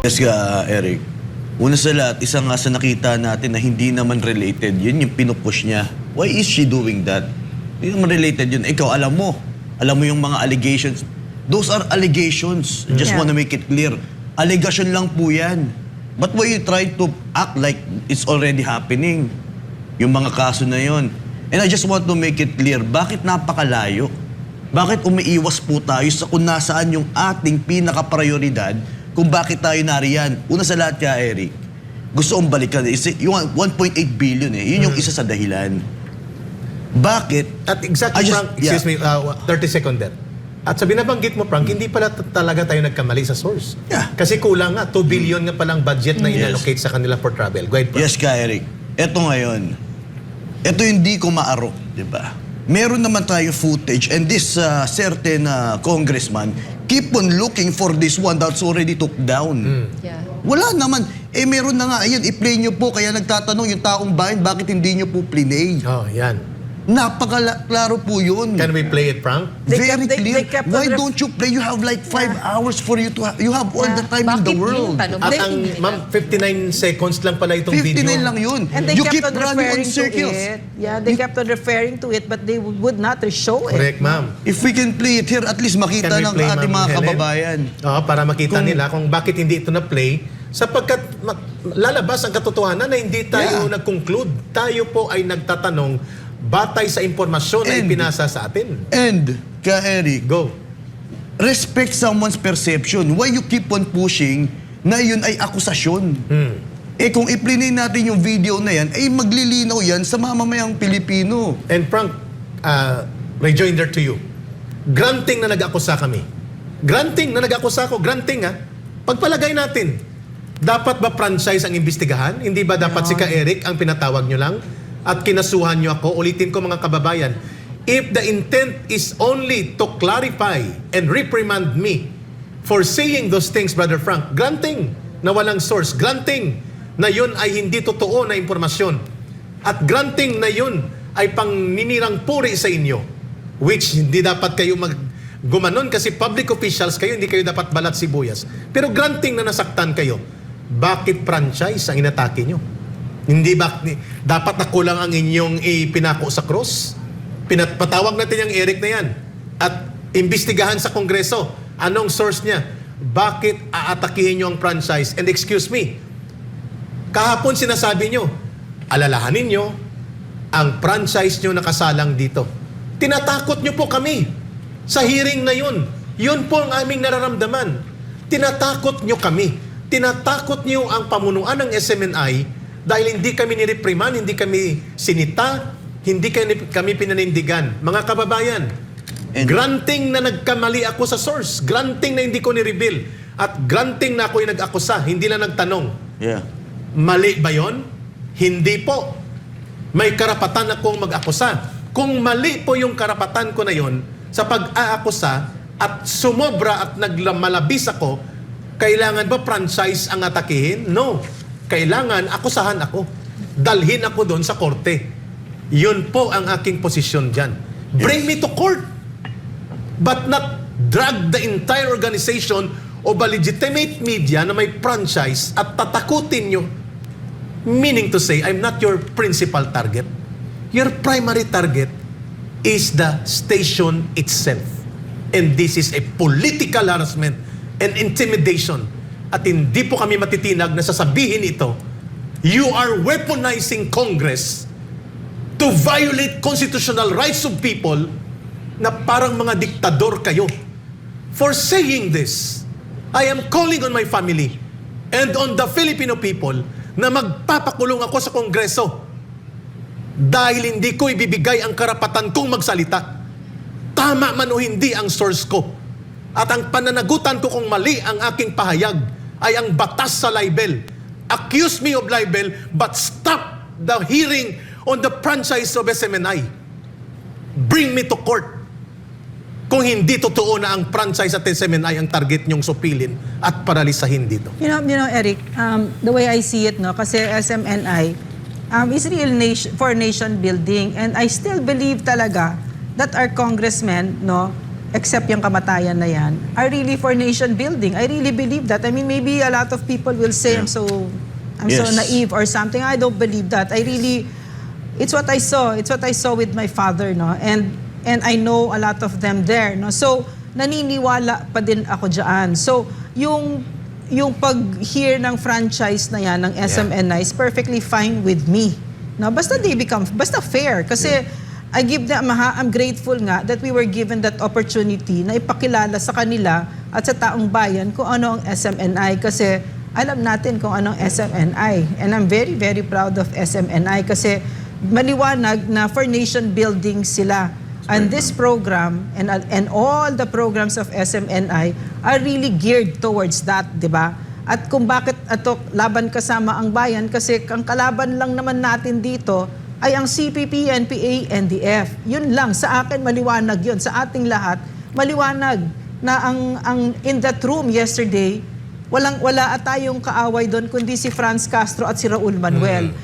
Yes ka, Eric. Una sa lahat, isa nga sa nakita natin na hindi naman related, yun yung pinupush niya. Why is she doing that? Hindi naman related yun. Ikaw, alam mo yung mga allegations. Those are allegations. Just wanna make it clear. Allegation lang po yan. But why you try to act like it's already happening? Yung mga kaso na yun. And I just want to make it clear, bakit napakalayo? Bakit umiiwas po tayo sa kung nasaan yung ating pinaka-prioridad kung bakit tayo nariyan? Una sa lahat ka, Eric, gusto kong balikan. Yung 1.8 billion yun yung isa sa dahilan. Bakit? At exactly, Frank, excuse me, 30 second there. At sa binabanggit mo, Frank, hindi pala talaga tayo nagkamali sa source. Yeah. Kasi kulang nga, 2 billion nga palang budget na inallocate sa kanila for travel. Go ahead, Frank. Yes ka, Eric. Ito ngayon. Ito hindi ko maarok, di ba? Meron naman tayo footage and this certain congressman keep on looking for this one that's already took down. Yeah. Wala naman. Eh, meron na nga. Ayun, i-play nyo po. Kaya nagtatanong yung taong bayan, bakit hindi nyo po play? Oh, yan. Napakaklaro po yun. Can we play it, Frank? Very clear. They kept Why on don't you play? You have like 5 hours for you to you have all the time in the Bakit world. yung tanong? At They- ang, ma'am, 59 seconds lang pala itong 59 video. lang yun. And they You kept keep on running on referring to circles. it. Yeah, they kept on referring to it, but they would not show it. Correct, ma'am. If we can play it here, at least makita Can we ng play, ating Ma'am mga Helen? kababayan. Oo, para makita nila kung bakit hindi ito na-play. Sapagkat lalabas ang katotohanan na hindi tayo nag-conclude. Tayo po ay nagtatanong batay sa impormasyon na And- ipinasa sa atin. And, ka Eric, Go. respect someone's perception. Why you keep on pushing na yun ay akusasyon? Eh kung i-play natin yung video na yan, ay maglilinaw yan sa mamamayang Pilipino. And Frank, rejoinder to you. Granting na nag-akusa kami. Granting na nag-akusa ko. Granting pagpalagay natin, dapat ba franchise ang imbestigahan? Hindi ba dapat si Ka Eric ang pinatawag nyo lang? At kinasuhan nyo ako? Ulitin ko mga kababayan. If the intent is only to clarify and reprimand me for saying those things, Brother Frank, granting na walang source, granting na yun ay hindi totoo na impormasyon, at granting na yun ay pangninirang puri sa inyo, which hindi dapat kayo gumanon kasi public officials kayo, hindi kayo dapat balat sibuyas. Pero granting na nasaktan kayo, bakit franchise ang inatake nyo? Hindi ba dapat nakulang ang inyong ipinako sa cross? Patawag natin yung Eric na yan at imbestigahan sa Kongreso. Anong source niya? Bakit aatakihin nyo ang franchise? And excuse me, kahapon sinasabi nyo, alalahanin nyo ang franchise nyo nakasalang dito. Tinatakot nyo po kami sa hearing na yun. Yun po ang aming nararamdaman. Tinatakot nyo kami. Tinatakot nyo ang pamunuan ng SMNI dahil hindi kami nirepriman, hindi kami sinita, hindi kami pinanindigan. Mga kababayan, granting na nagkamali ako sa source, granting na hindi ko ni-reveal, at granting na ako'y nag-akusa, hindi lang nagtanong. Yeah. Mali ba yon? Hindi po. May karapatan akong mag-akusa. Kung mali po yung karapatan ko na yon sa pag-aakusa at sumobra at nagmalabis ako, kailangan ba franchise ang atakihin? No. Kailangan akusahan ako. Dalhin ako doon sa korte. Yun po ang aking posisyon dyan. Bring me to court. But not drag the entire organization of a legitimate media na may franchise at tatakutin nyo. Meaning to say, I'm not your principal target. Your primary target is the station itself. And this is a political harassment and intimidation. At hindi po kami matitinag na sasabihin ito, you are weaponizing Congress to violate constitutional rights of people na parang mga diktador kayo. For saying this, I am calling on my family and on the Filipino people na magpapakulong ako sa Kongreso dahil hindi ko ibibigay ang karapatan kong magsalita. Tama man o hindi ang source ko. At ang pananagutan ko kung mali ang aking pahayag ay ang batas sa libel. Accuse me of libel, but stop the hearing on the franchise of SMNI. Bring me to court. Kung hindi totoo na ang franchise at SMNI ang target nyong supilin at paralisahin dito. You know, Eric, the way I see it, no, kasi SMNI is real for nation building, and I still believe talaga that our congressmen, no, except yung kamatayan na yan, are really for nation building. I really believe that. I mean, maybe a lot of people will say I'm so Yes. naive or something. I don't believe that. It's what I saw. It's what I saw with my father, no? And I know a lot of them there, no? So, naniniwala pa din ako diyan. So, yung pag-hear ng franchise na yan ng SMNI is perfectly fine with me. No, basta fair kasi I'm grateful nga that we were given that opportunity na ipakilala sa kanila at sa taong bayan kung ano ang SMNI kasi alam natin kung anong SMNI. And I'm very, very proud of SMNI kasi maliwanag na for nation building sila. And this program and all the programs of SMNI are really geared towards that, di ba? At kung bakit ato laban kasama ang bayan kasi ang kalaban lang naman natin dito ay ang CPP, NPA, NDF. Yun lang, sa akin maliwanag yun. Sa ating lahat, maliwanag na ang in that room yesterday, wala tayong kaaway doon kundi si Franz Castro at si Raul Manuel.